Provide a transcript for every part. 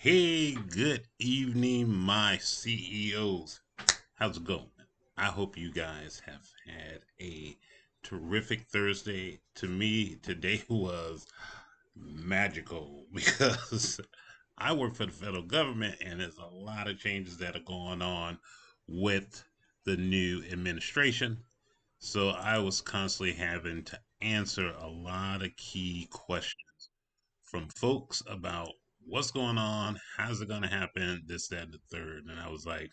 Hey, good evening, my CEOs. How's it going? I hope you guys have had a terrific Thursday. To me, today was magical because I work for the federal government and there's a lot of changes that are going on with the new administration. So I was constantly having to answer a lot of key questions from folks about what's going on, how's it going to happen, this, that, and the third. And I was like,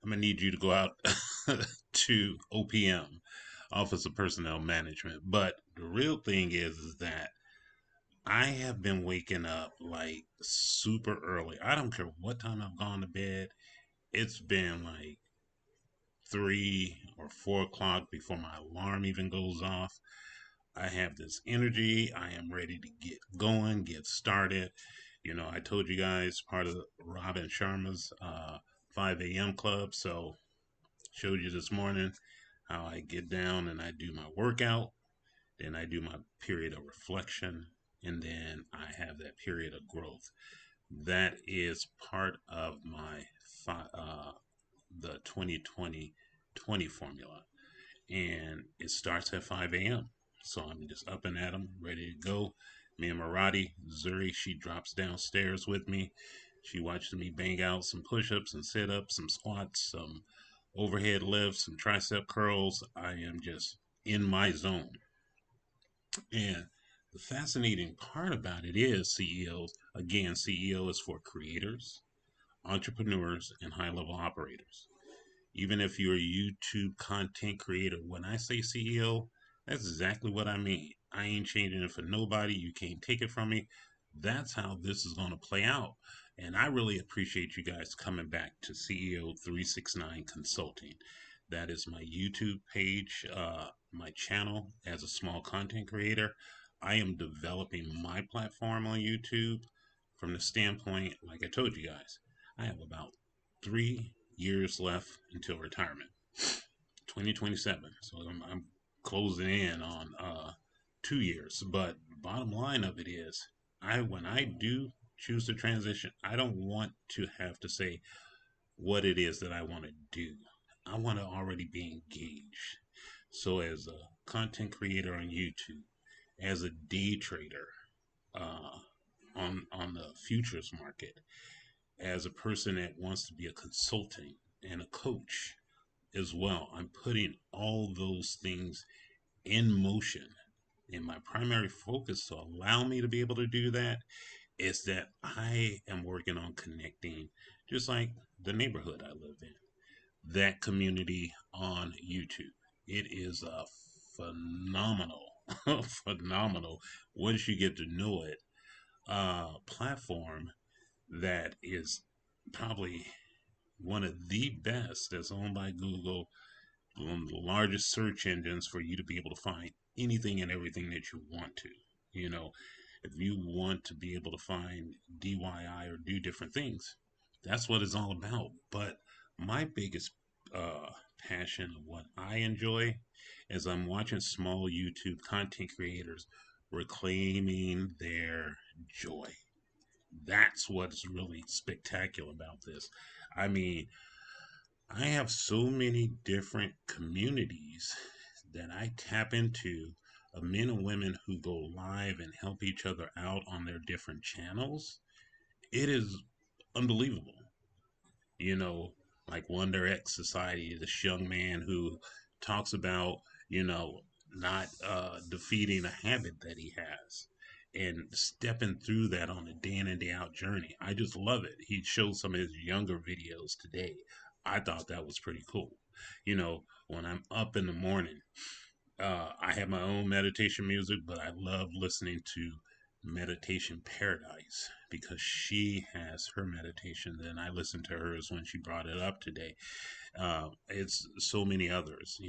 I'm going to need you to go out to OPM, Office of Personnel Management. But the real thing is that I have been waking up like super early. I don't care what time I've gone to bed. It's been like 3 or 4 o'clock before my alarm even goes off. I have this energy. I am ready to get going, get started. I told you guys part of Robin Sharma's 5 a.m. club. So, showed you this morning how I get down and I do my workout. Then I do my period of reflection. And then I have that period of growth. That is part of my the 2020 formula, and it starts at 5 a.m. So I'm just up and at 'em, ready to go. Me and Marati, Zuri, she drops downstairs with me. She watches me bang out some push ups and sit ups, some squats, some overhead lifts, some tricep curls. I am just in my zone. And the fascinating part about it is CEOs, again, CEO is for creators, entrepreneurs, and high level operators. Even if you're a YouTube content creator, when I say CEO, that's exactly what I mean. I ain't changing it for nobody. You can't take it from me. That's how this is going to play out. And I really appreciate you guys coming back to CEO369 Consulting. That is my YouTube page, my channel as a small content creator. I am developing my platform on YouTube from the standpoint, like I told you guys, I have about 3 years left until retirement, 2027. So I'm closing in on 2 years. But bottom line of it is, when I do choose to transition, I don't want to have to say what it is that I want to do. I want to already be engaged. So as a content creator on YouTube, as a day trader uh, on the futures market, as a person that wants to be a consultant and a coach as well. I'm putting all those things in motion. And my primary focus to allow me to be able to do that is that I am working on connecting, just like the neighborhood I live in, that community on YouTube. It is a phenomenal, phenomenal, once you get to know it, platform that is probably one of the best that's owned by Google, one of the largest search engines for you to be able to find anything and everything that you want to. You know, if you want to be able to find DIY or do different things, that's what it's all about. But my biggest passion of what I enjoy is I'm watching small YouTube content creators reclaiming their joy. That's what's really spectacular about this. I mean, I have so many different communities that I tap into of men and women who go live and help each other out on their different channels. It is unbelievable. You know, like Wonder X Society, this young man who talks about, not defeating a habit that he has and stepping through that on a day in and day out journey. I just love it. He showed some of his younger videos today. I thought that was pretty cool. When I'm up in the morning, I have my own meditation music, but I love listening to Meditation Paradise because she has her meditation. Then I listened to hers when she brought it up today. It's so many others,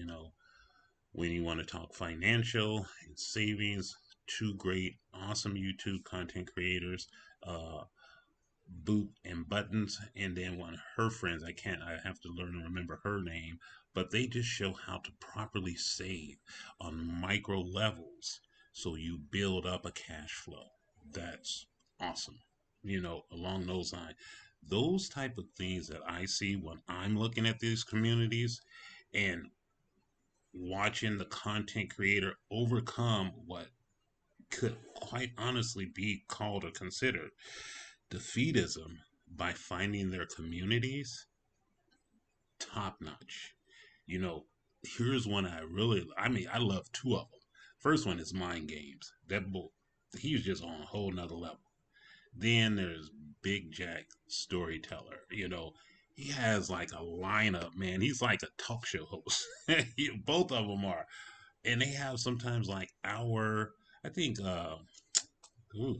when you want to talk financial and savings, two great, awesome YouTube content creators, Boot and Buttons, and then one of her friends. I have to learn to remember her name, but they just show how to properly save on micro levels so you build up a cash flow. That's awesome. along those lines. Those type of things that I see when I'm looking at these communities and watching the content creator overcome what could quite honestly be called or considered defeatism by finding their communities top notch. You know, here's one I love two of them. First one is Mind Games. He's just on a whole nother level. Then there's Big Jack Storyteller. He has like a lineup, man. He's like a talk show host. Both of them are. And they have sometimes like I think, oh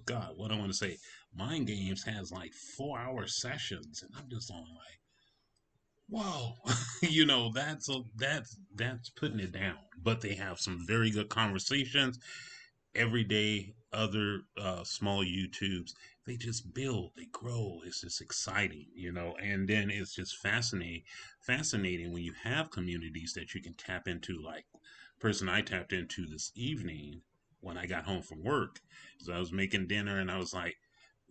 God, what I want to say, Mind Games has like 4 hour sessions. And I'm just on like, whoa, that's putting it down. But they have some very good conversations every day. Other small YouTubes, they just build, they grow. It's just exciting, and then it's just fascinating when you have communities that you can tap into. Like person I tapped into this evening when I got home from work, so I was making dinner and I was like,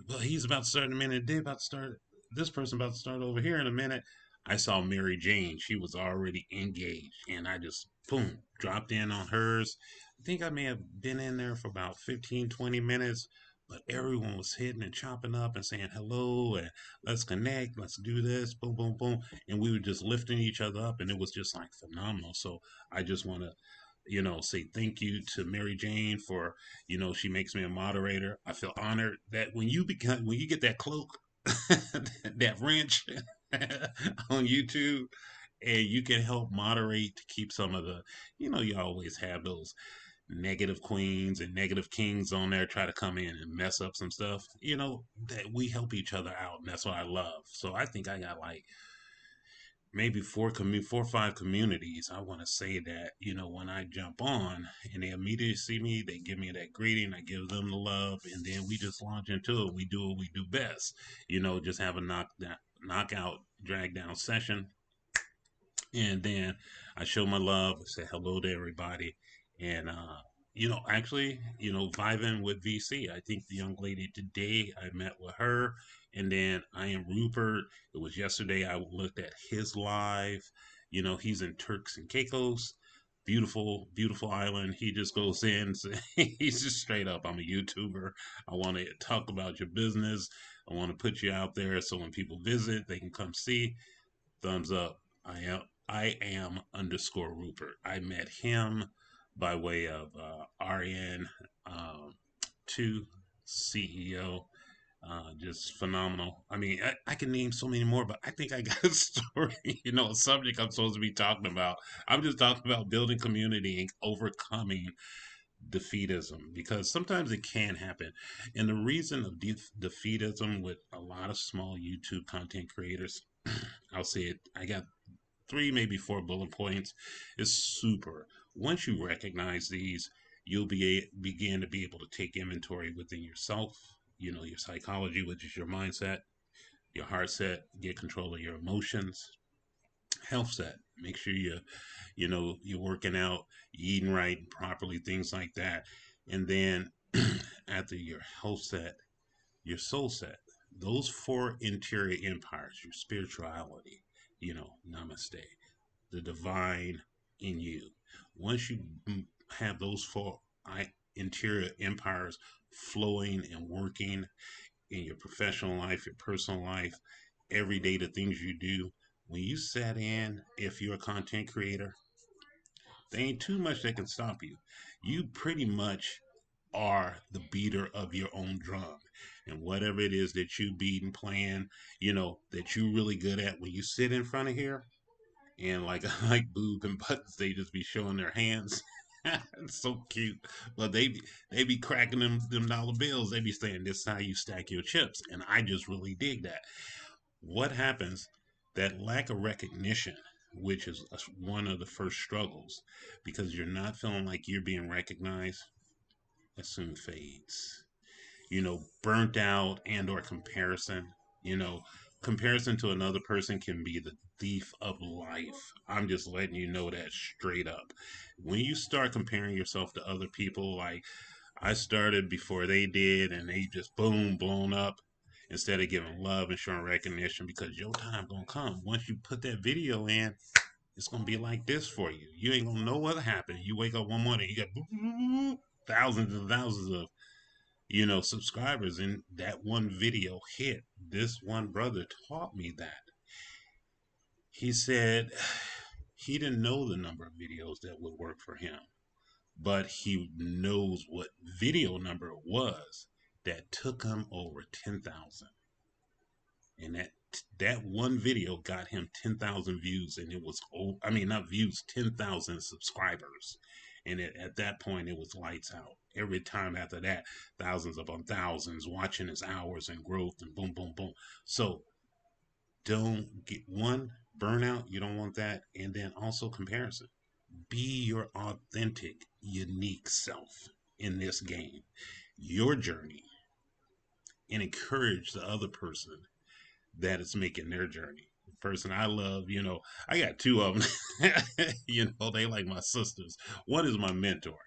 well, he's about to start in a minute. They about to start. This person about to start over here in a minute. I saw Mary Jane. She was already engaged, and I just boom dropped in on hers. I think I may have been in there for about 15, 20 minutes, but everyone was hitting and chopping up and saying hello and let's connect, let's do this, boom, boom, boom, and we were just lifting each other up, and it was just like phenomenal. So I just want to say thank you to Mary Jane for, she makes me a moderator. I feel honored that when you get that cloak, that wrench on YouTube, and you can help moderate to keep some of the, you always have those negative queens and negative kings on there try to come in and mess up some stuff, that we help each other out. And that's what I love. So I think I got like maybe four or five communities. I want to say that, when I jump on and they immediately see me, they give me that greeting, I give them the love, and then we just launch into it. We do what we do best, just have a knockout, drag down session. And then I show my love, I say hello to everybody. And, actually, vibing with VC. I think the young lady today, I met with her. And then I am Rupert. It was yesterday. I looked at his live. He's in Turks and Caicos. Beautiful, beautiful island. He just goes in. He's just straight up. I'm a YouTuber. I want to talk about your business. I want to put you out there so when people visit, they can come see. Thumbs up. I am underscore Rupert. I met him by way of RN two CEO. Just phenomenal. I mean, I can name so many more, but I think I got a story, a subject I'm supposed to be talking about. I'm just talking about building community and overcoming defeatism because sometimes it can happen. And the reason of defeatism with a lot of small YouTube content creators, I'll say it, I got three, maybe four bullet points, is super. Once you recognize these, you'll begin to be able to take inventory within yourself, your psychology, which is your mindset, your heart set, get control of your emotions, health set. Make sure you're working out, you're eating right, properly, things like that. And then after your health set, your soul set. Those four interior empires, your spirituality, namaste, the divine in you. Once you have those four interior empires flowing and working in your professional life, your personal life, every day, the things you do, when you set in, if you're a content creator, there ain't too much that can stop you. You pretty much are the beater of your own drum. And whatever it is that you beat and playing, that you really good at, when you sit in front of here, and like like boob and butts, they just be showing their hands. It's so cute, but they be cracking them dollar bills. They be saying this is how you stack your chips, and I just really dig that. What happens? That lack of recognition, which is one of the first struggles, because you're not feeling like you're being recognized, that soon fades. Burnt out and or comparison. You know, comparison to another person can be the thief of life. I'm just letting you know that straight up. When you start comparing yourself to other people, like I started before they did, and they just boom blown up. instead of giving love and showing recognition, because your time gonna come. Once you put that video in, it's gonna be like this for you. You ain't gonna know what happened. You wake up one morning, you got thousands and thousands of subscribers, and that one video hit. This one brother taught me that. He said he didn't know the number of videos that would work for him, but he knows what video number it was that took him over 10,000. And that one video got him 10,000 views, and it was, I mean, not views, 10,000 subscribers. And at that point, it was lights out. Every time after that, thousands upon thousands watching his hours and growth, and boom, boom, boom. So don't get one burnout. You don't want that. And then also comparison. Be your authentic, unique self in this game, your journey, and encourage the other person that is making their journey. The person I love, I got two of them. They like my sisters. One is my mentor,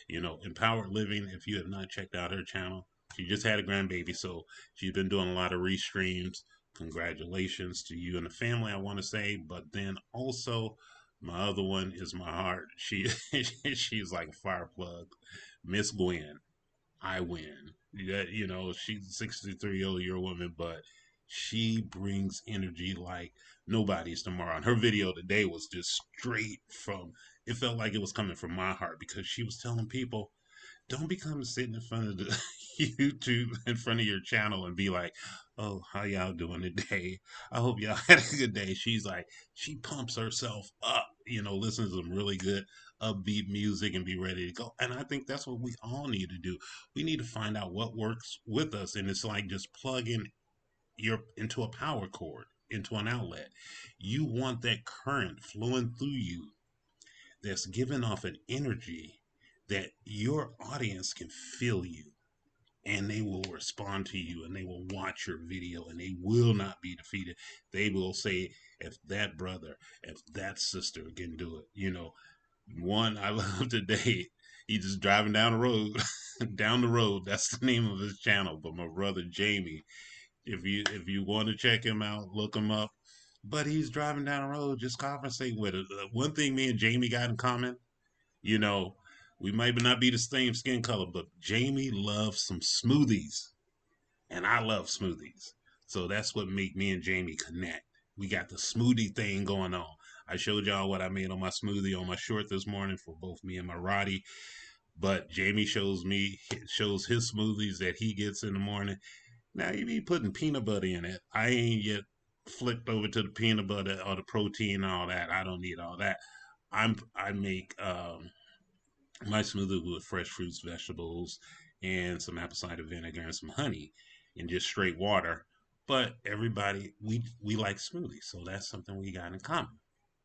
Empowered Living. If you have not checked out her channel, she just had a grandbaby, so she's been doing a lot of restreams. Congratulations to you and the family, I want to say. But then also, my other one is my heart. She's like a fire plug. Miss Gwen, I win. Yeah, she's a 63-year-old woman, but she brings energy like nobody's tomorrow. And her video today was just straight from, it felt like it was coming from my heart, because she was telling people, don't become sitting in front of the YouTube, in front of your channel, and be like, oh, how y'all doing today? I hope y'all had a good day. She's like, she pumps herself up, listens to some really good upbeat music and be ready to go. And I think that's what we all need to do. We need to find out what works with us. And it's like just plugging into a power cord, into an outlet. You want that current flowing through you that's giving off an energy that your audience can feel you, and they will respond to you, and they will watch your video, and they will not be defeated. They will say, if that brother, if that sister can do it, one I love today, he's just driving down the road. Down the road, that's the name of his channel. But my brother Jamie, if you want to check him out, look him up. But he's driving down the road, just conversate with it. One thing me and Jamie got in common, you know, we might not be the same skin color, but Jamie loves some smoothies, and I love smoothies. So that's what make me and Jamie connect. We got the smoothie thing going on. I showed y'all what I made on my smoothie on my short this morning for both me and my Roddy. But Jamie shows his smoothies that he gets in the morning. Now you be putting peanut butter in it. I ain't yet flipped over to the peanut butter or the protein and all that. I don't need all that. I make my smoothie with fresh fruits, vegetables, and some apple cider vinegar and some honey, and just straight water. But everybody, we like smoothies, so that's something we got in common.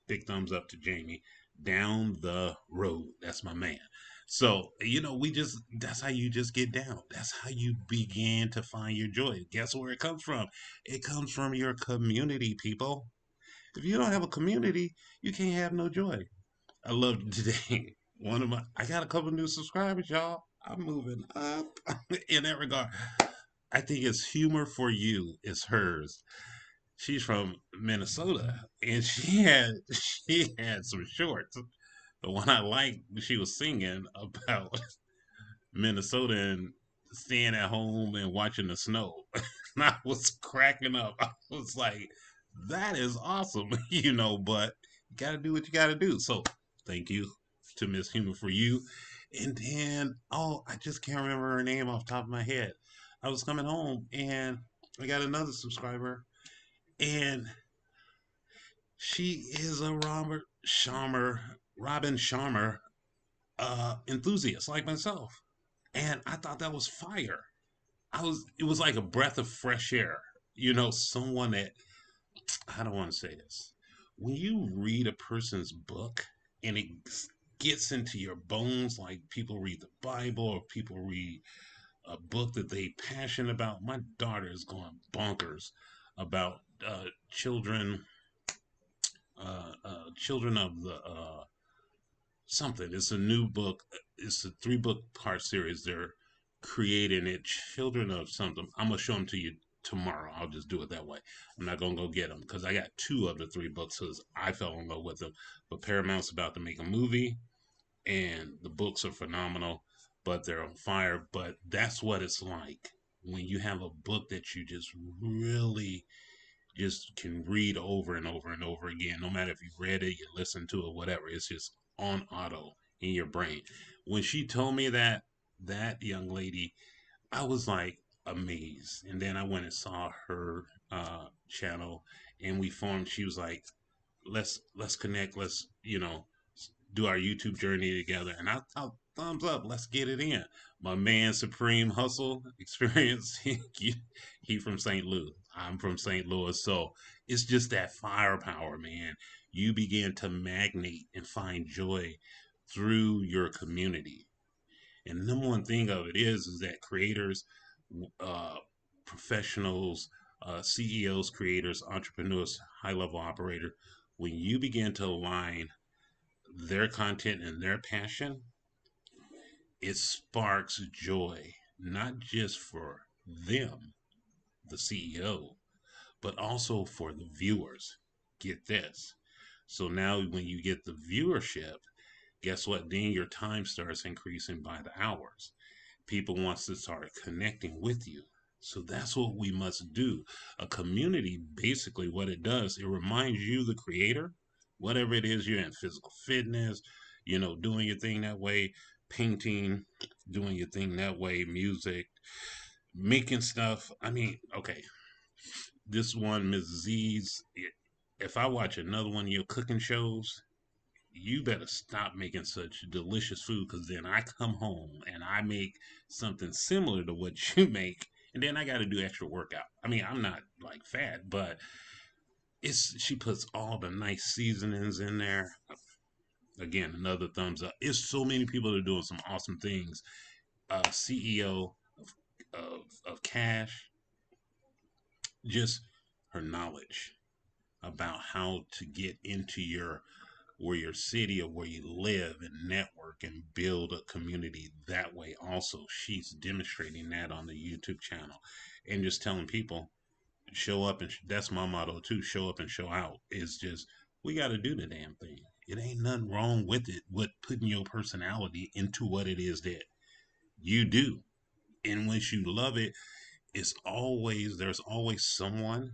Big thumbs up to Jamie. Down the road, that's my man. So we just that's how you just get down. That's how you begin to find your joy. Guess where it comes from? It comes from your community, people. If you don't have a community, you can't have no joy. I love today. I got a couple new subscribers, y'all. I'm moving up in that regard. I think it's humor for you is hers. She's from Minnesota, and she had some shorts. The one I liked, she was singing about Minnesota and staying at home and watching the snow. And I was cracking up. I was like, that is awesome, but you got to do what you got to do. So thank you to Miss Humor for You. And then, oh, I just can't remember her name off the top of my head. I was coming home and I got another subscriber, and she is a Robin Sharma enthusiast like myself. And I thought that was fire. It was like a breath of fresh air. Someone that, I don't want to say this. When you read a person's book and it gets into your bones, like people read the Bible or people read a book that they passionate about. My daughter is going bonkers about children of the something. It's a new book. It's a 3-book part series. They're creating it. Children of something. I'm gonna show them to you tomorrow. I'll just do it that way. I'm not gonna go get them because I got two of the three books because I fell in love with them. But Paramount's about to make a movie, and the books are phenomenal, but they're on fire. But that's what it's like when you have a book that you just really just can read over and over and over again. No matter if you read it, you listen to it, whatever. It's just on auto in your brain. When she told me that young lady, I was like amazed. And then I went and saw her channel, and we formed. She was like, let's connect. Let's do our YouTube journey together. And I'll thumbs up. Let's get it in. My man, Supreme Hustle Experience. He from St. Louis. I'm from St. Louis, so it's just that firepower, man. You begin to magnate and find joy through your community. And the number one thing of it is that creators, uh, professionals, CEOs, creators, entrepreneurs, high level operator, when you begin to align their content and their passion, it sparks joy, not just for them, the CEO, but also for the viewers. Get this. So now when you get the viewership, guess what? Then your time starts increasing by the hours. People wants to start connecting with you. So that's what we must do. A community, basically what it does, it reminds you, the creator, whatever it is you're in, physical fitness, doing your thing that way, painting, doing your thing that way, music, making stuff. I mean, okay, this one, Ms. Z's, if I watch another one of your cooking shows, you better stop making such delicious food because then I come home and I make something similar to what you make, and then I got to do extra workout. I mean, I'm not like fat, but she puts all the nice seasonings in there. Again, another thumbs up. It's so many people that are doing some awesome things. CEO of Cash, just her knowledge about how to get into your city or where you live and network and build a community that way. Also, she's demonstrating that on the YouTube channel and just telling people show up, and that's my motto too, show up and show out. Is just, we got to do the damn thing. It ain't nothing wrong with it, with putting your personality into what it is that you do. And once you love it, there's always someone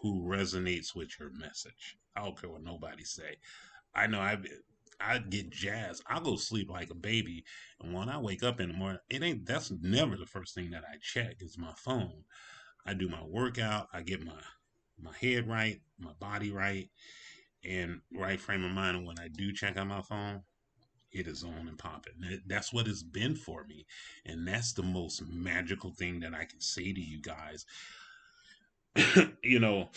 who resonates with your message. I don't care what nobody say. I know I get jazzed. I'll go sleep like a baby, and when I wake up in the morning, it ain't. That's never the first thing that I check. Is my phone. I do my workout. I get my head right, my body right, and right frame of mind. And when I do check out my phone, it is on and popping. That's what it's been for me, and that's the most magical thing that I can say to you guys. you know,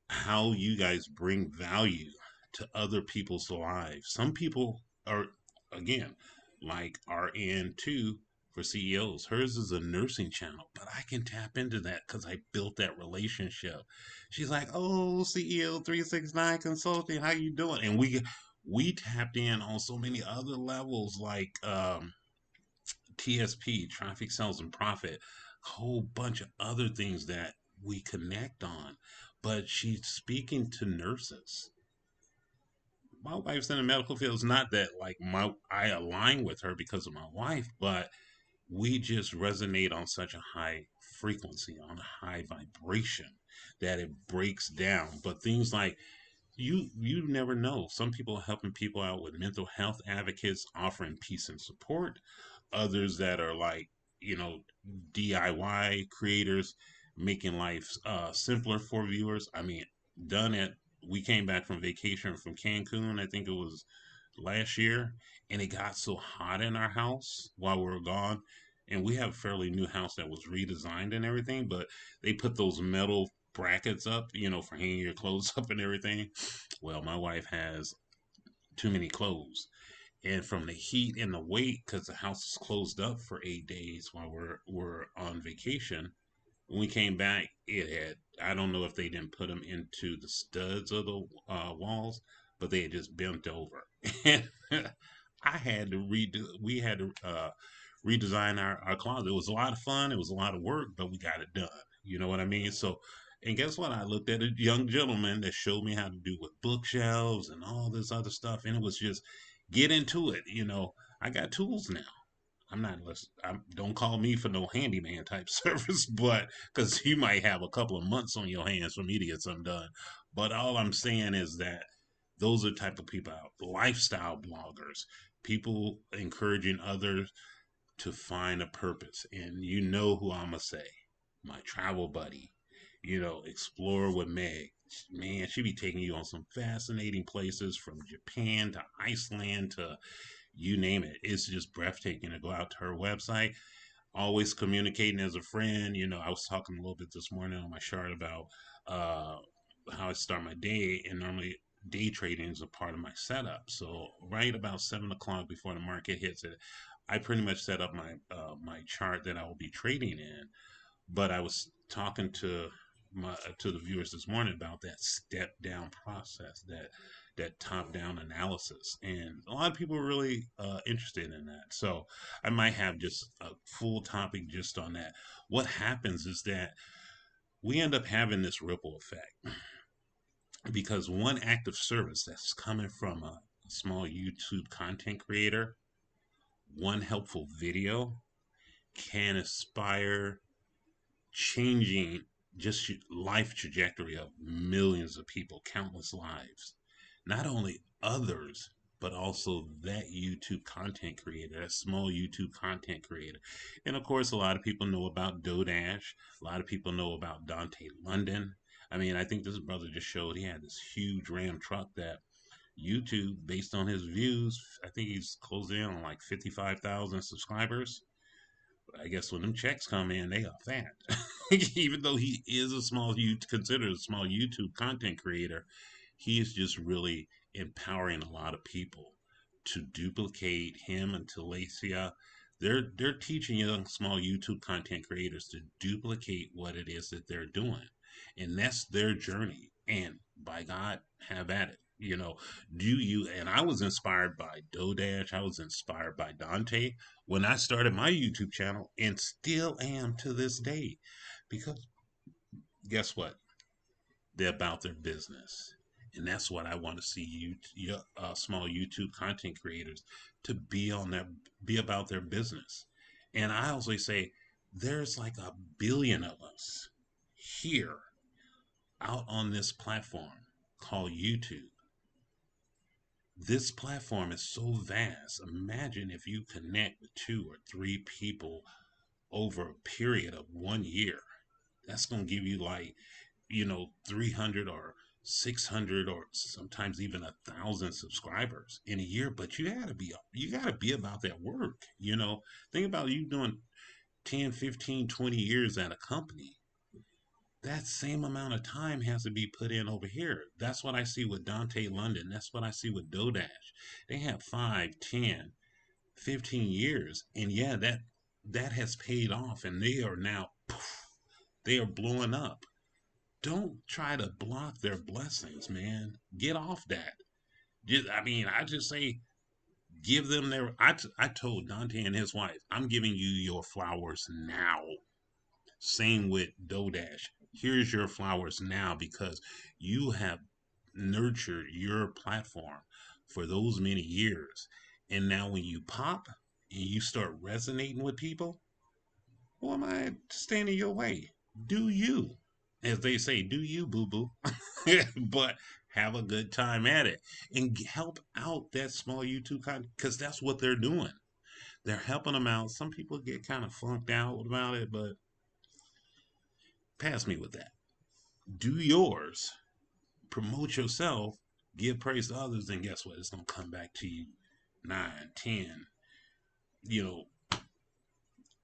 how you guys bring value to other people's lives. Some people are, again, like RN2 for CEOs. Hers is a nursing channel, but I can tap into that because I built that relationship. She's like, "Oh, CEO369 Consulting, how you doing?" And we tapped in on so many other levels, like TSP, Traffic Sales and Profit, a whole bunch of other things that we connect on. But she's speaking to nurses. My wife's in the medical field. It's not that like my I align with her because of my wife, but we just resonate on such a high frequency, on a high vibration that it breaks down. But things like you never know. Some people are helping people out with mental health advocates, offering peace and support. Others that are like, you know, DIY creators, making life simpler for viewers. I mean, done it. We came back from vacation from Cancun, I think it was last year, and it got so hot in our house while we were gone. And we have a fairly new house that was redesigned and everything, but they put those metal brackets up, for hanging your clothes up and everything. Well, my wife has too many clothes, and from the heat and the weight, because the house is closed up for 8 days while we're on vacation. When we came back, it had, I don't know if they didn't put them into the studs of the walls, but they had just bent over. And I had to we had to redesign our closet. It was a lot of fun. It was a lot of work, but we got it done. You know what I mean? So, and guess what? I looked at a young gentleman that showed me how to do with bookshelves and all this other stuff, and it was just get into it. I got tools now. I'm not don't call me for no handyman type service, but because you might have a couple of months on your hands for me to get something done. But all I'm saying is that those are the type of people out, lifestyle bloggers, people encouraging others to find a purpose. And you know who I'm going to say, my travel buddy, Explore with Meg. Man, she be taking you on some fascinating places from Japan to Iceland to you name it. It's just breathtaking to go out to her website. Always communicating as a friend. I was talking a little bit this morning on my chart about uh, how I start my day, and normally day trading is a part of my setup. So right about 7 o'clock before the market hits it, I pretty much set up my chart that I will be trading in. But I was talking to the viewers this morning about that step down process, that top down analysis, and a lot of people are really interested in that. So I might have just a full topic just on that. What happens is that we end up having this ripple effect because one act of service that's coming from a small YouTube content creator, one helpful video can inspire changing just life trajectory of millions of people, countless lives. Not only others, but also that YouTube content creator, that small YouTube content creator. And of course, a lot of people know about Dodash. A lot of people know about Dante London. I mean, I think this brother just showed he had this huge Ram truck that YouTube, based on his views, I think he's closed in on like 55,000 subscribers. I guess when them checks come in, they are fat. Even though he is considered a small YouTube content creator, he is just really empowering a lot of people to duplicate him and Talacia. They're teaching young small YouTube content creators to duplicate what it is that they're doing, and that's their journey. And by God, have at it. Do you? And I was inspired by Dodash. I was inspired by Dante when I started my YouTube channel, and still am to this day, because guess what? They're about their business. And that's what I want to see small YouTube content creators to be about their business. And I always say there's like a billion of us here out on this platform called YouTube. This platform is so vast. Imagine if you connect with two or three people over a period of 1 year. That's going to give you like 300 or 600 or sometimes even 1,000 subscribers in a year. But you got to be about that work. Think about you doing 10, 15, 20 years at a company. That same amount of time has to be put in over here. That's what I see with Dante London. That's what I see with Dodash. They have 5, 10, 15 years, and yeah, that has paid off, and they are now poof, they are blowing up. Don't try to block their blessings, man. Get off that. I just say give them their. I told Dante and his wife, I'm giving you your flowers now. Same with Dodash. Here's your flowers now because you have nurtured your platform for those many years. And now when you pop and you start resonating with people, who am I to stand in your way? Do you. As they say, do you, boo boo. But have a good time at it and help out that small YouTube content because that's what they're doing. They're helping them out. Some people get kind of funked out about it, but pass me with that. Do yours, promote yourself, give praise to others, then guess what? It's going to come back to you 9, 10, you know,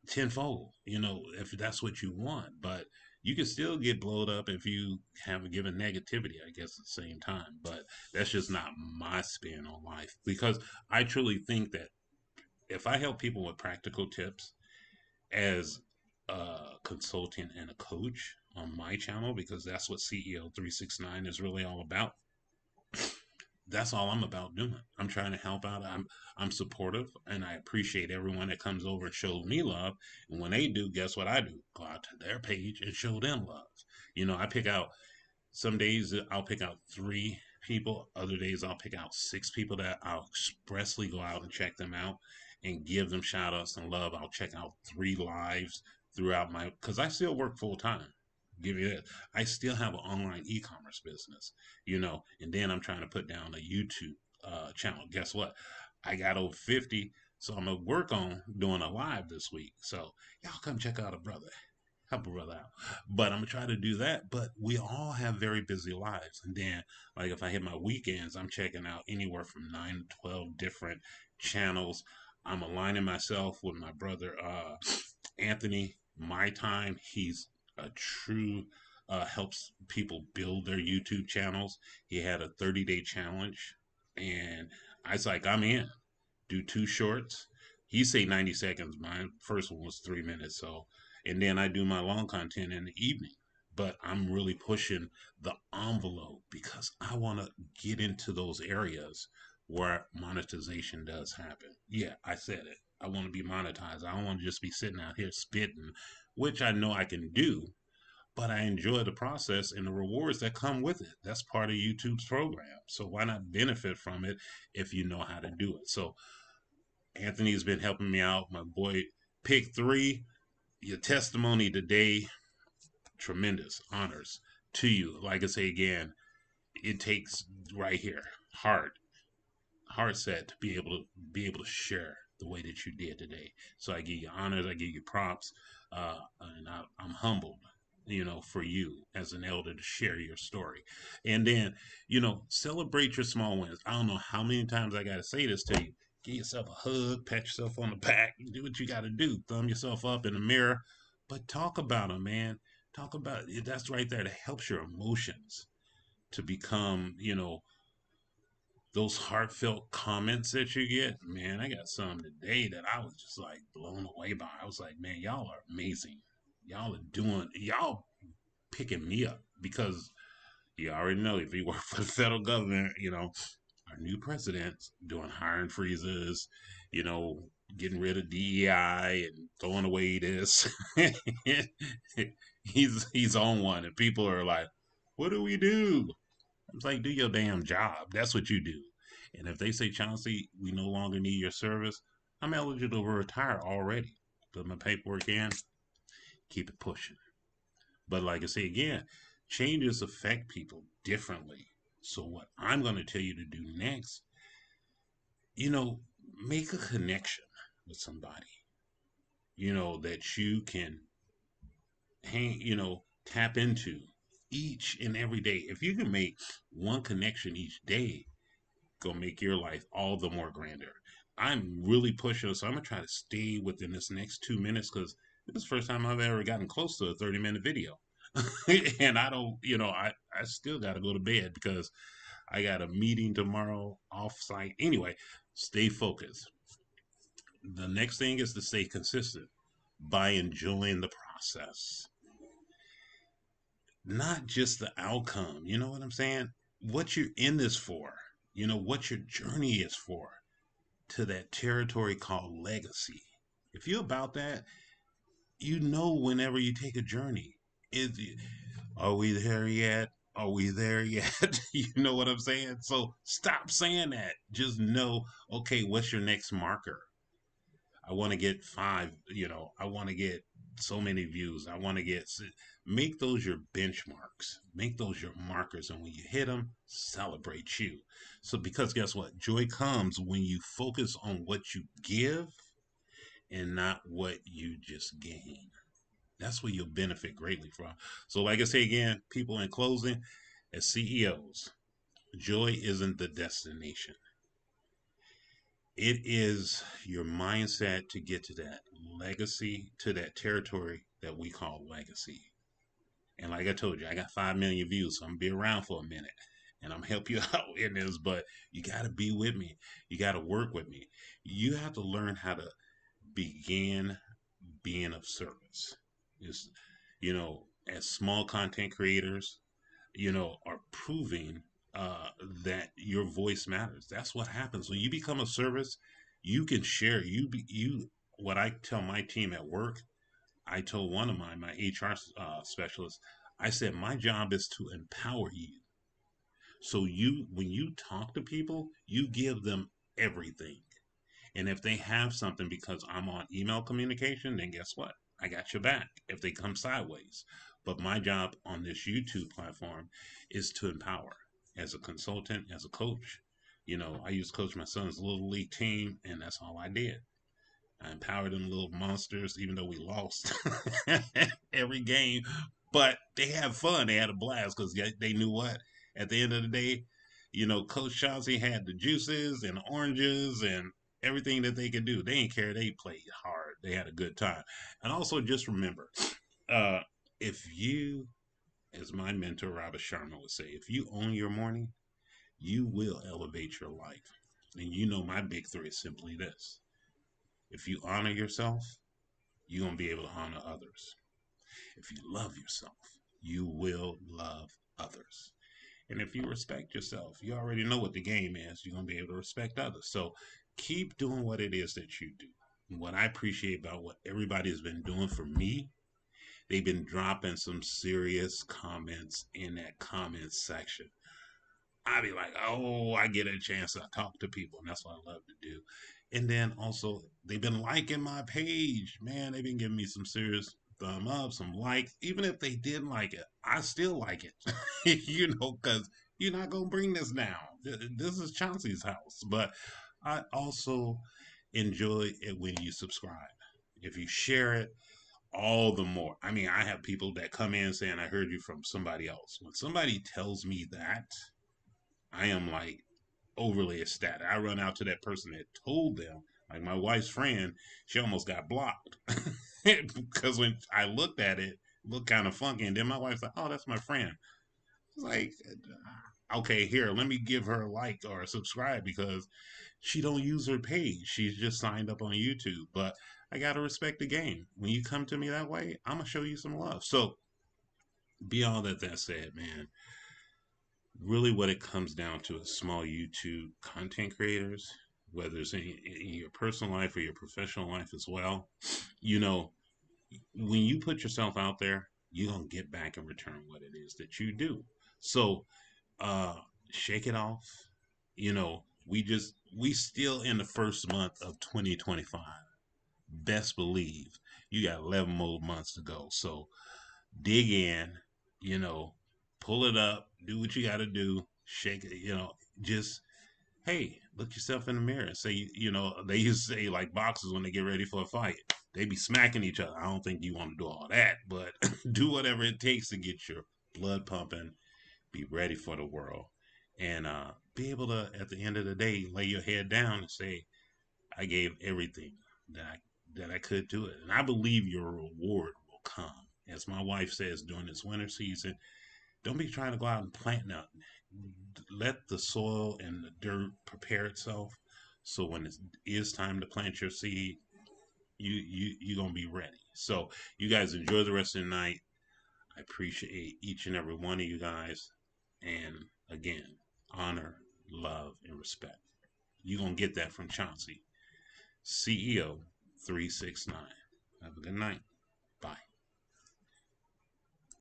tenfold, if that's what you want. But you can still get blowed up if you have a given negativity, I guess, at the same time. But that's just not my spin on life because I truly think that if I help people with practical tips as a consultant and a coach on my channel, because that's what CEO369 is really all about, that's all I'm about doing. I'm trying to help out. I'm supportive, and I appreciate everyone that comes over and shows me love. And when they do, guess what I do? Go out to their page and show them love. I pick out some days I'll pick out 3 people. Other days I'll pick out 6 people that I'll expressly go out and check them out and give them shout outs and love. I'll check out 3 lives throughout because I still work full time. Give you that. I still have an online e-commerce business, and then I'm trying to put down a YouTube channel. Guess what? I got over 50, so I'm gonna work on doing a live this week. So y'all come check out a brother, help a brother out. But I'm gonna try to do that. But we all have very busy lives. And then, like, if I hit my weekends, I'm checking out anywhere from 9 to 12 different channels. I'm aligning myself with my brother Anthony. My time. He's a true helps people build their YouTube channels. He had a 30-day challenge, and I was like, I'm in. Do 2 shorts. He say 90 seconds. My first one was 3 minutes. So, and then I do my long content in the evening. But I'm really pushing the envelope because I want to get into those areas where monetization does happen. Yeah, I said it. I want to be monetized. I don't want to just be sitting out here spitting, which I know I can do, but I enjoy the process and the rewards that come with it. That's part of YouTube's program. So why not benefit from it if you know how to do it? So Anthony's been helping me out. My boy, Pick 3, your testimony today, tremendous honors to you. Like I say again, it takes right here, heart set to be able to share the way that you did today. So I give you honors, I give you props, and I'm humbled, for you as an elder to share your story. And then, celebrate your small wins. I don't know how many times I got to say this to you. Give yourself a hug, pat yourself on the back, do what you got to do, thumb yourself up in the mirror, but talk about them, man. Talk about it. That's right there. That helps your emotions to become, those heartfelt comments that you get, man, I got some today that I was just like blown away by. I was like, man, y'all are amazing. Y'all picking me up because you already know if you work for the federal government, our new president's doing hiring freezes, you know, getting rid of DEI and throwing away this. he's on one, and people are like, "What do we do?" It's like, do your damn job. That's what you do. And if they say, Chauncey, we no longer need your service, I'm eligible to retire already. Put my paperwork in, keep it pushing. But like I say again, changes affect people differently. So what I'm going to tell you to do next, you know, make a connection with somebody, that you can tap into each and every day. If you can make one connection each day, gonna make your life all the more grander. I'm really pushing, so I'm gonna try to stay within this next 2 minutes because this is the first time I've ever gotten close to a 30-minute video. And I don't, I still got to go to bed because I got a meeting tomorrow off site. Anyway, stay focused. The next thing is to stay consistent by enjoying the process, not just the outcome. You know what I'm saying? What you're in this for, what your journey is for, to that territory called legacy. If you're about that, whenever you take a journey, is are we there yet? Are we there yet? You know what I'm saying? So stop saying that. Just know, okay, what's your next marker? I want to get 5, I want to get so many views. I want to make those your benchmarks, make those your markers. And when you hit them, celebrate you. So, because guess what? Joy comes when you focus on what you give and not what you just gain. That's where you'll benefit greatly from. So, like I say again, people, in closing, as CEOs, joy isn't the destination. It is your mindset to get to that legacy, to that territory that we call legacy. And like I told you, I got 5 million views, so I'm gonna be around for a minute and I'm gonna help you out in this, but you gotta be with me. You gotta work with me. You have to learn how to begin being of service. It's, as small content creators, are proving that your voice matters. That's what happens when you become a service. You can share. What I tell my team at work. I told one of my HR specialists. I said my job is to empower you. So when you talk to people, you give them everything. And if they have something because I'm on email communication, then guess what? I got your back if they come sideways. But my job on this YouTube platform is to empower as a consultant, as a coach. I used to coach my son's little league team, and that's all I did. I empowered them little monsters, even though we lost every game. But they had fun. They had a blast because they knew what? At the end of the day, Coach Chauncey had the juices and the oranges and everything that they could do. They didn't care. They played hard. They had a good time. And also, just remember, uh, if you, as my mentor Robert Sharma would say, if you own your morning, you will elevate your life. And my big three is simply this: if you honor yourself, you're going to be able to honor others. If you love yourself, you will love others. And if you respect yourself, you already know what the game is. You're going to be able to respect others. So keep doing what it is that you do. And what I appreciate about what everybody has been doing for me, they've been dropping some serious comments in that comment section. I'd be like, oh, I get a chance to talk to people, and that's what I love to do. And then also, they've been liking my page. Man, they've been giving me some serious thumb up, some likes. Even if they didn't like it, I still like it. Because you're not going to bring this down. This is Chauncey's house. But I also enjoy it when you subscribe. If you share it, all the more. I mean, I have people that come in saying, I heard you from somebody else. When somebody tells me that, I am like overly ecstatic. I run out to that person that told them. Like my wife's friend, she almost got blocked because when I looked at it, it looked kind of funky. And then my wife's like, "Oh, that's my friend." It's like, okay, here, let me give her a like or a subscribe because she don't use her page. She's just signed up on YouTube. But I gotta respect the game. When you come to me that way, I'm gonna show you some love. So, beyond that said, man, really what it comes down to is small YouTube content creators, whether it's in your personal life or your professional life as well. You know, when you put yourself out there, you're going to get back in return what it is that you do. So, uh, shake it off. We still in the first month of 2025. Best believe you got 11 more months to go. So, dig in, you know, pull it up, do what you got to do, shake it, just, hey, look yourself in the mirror and say, they used to say like boxers when they get ready for a fight, they be smacking each other. I don't think you want to do all that, but do whatever it takes to get your blood pumping, be ready for the world, and be able to, at the end of the day, lay your head down and say, I gave everything that I could do it. And I believe your reward will come. As my wife says during this winter season, don't be trying to go out and plant nothing. Let the soil and the dirt prepare itself. So when it is time to plant your seed, you're gonna be ready. So you guys enjoy the rest of the night. I appreciate each and every one of you guys. And again, honor, love, and respect. You're gonna get that from Chauncey. CEO369. Have a good night. Bye.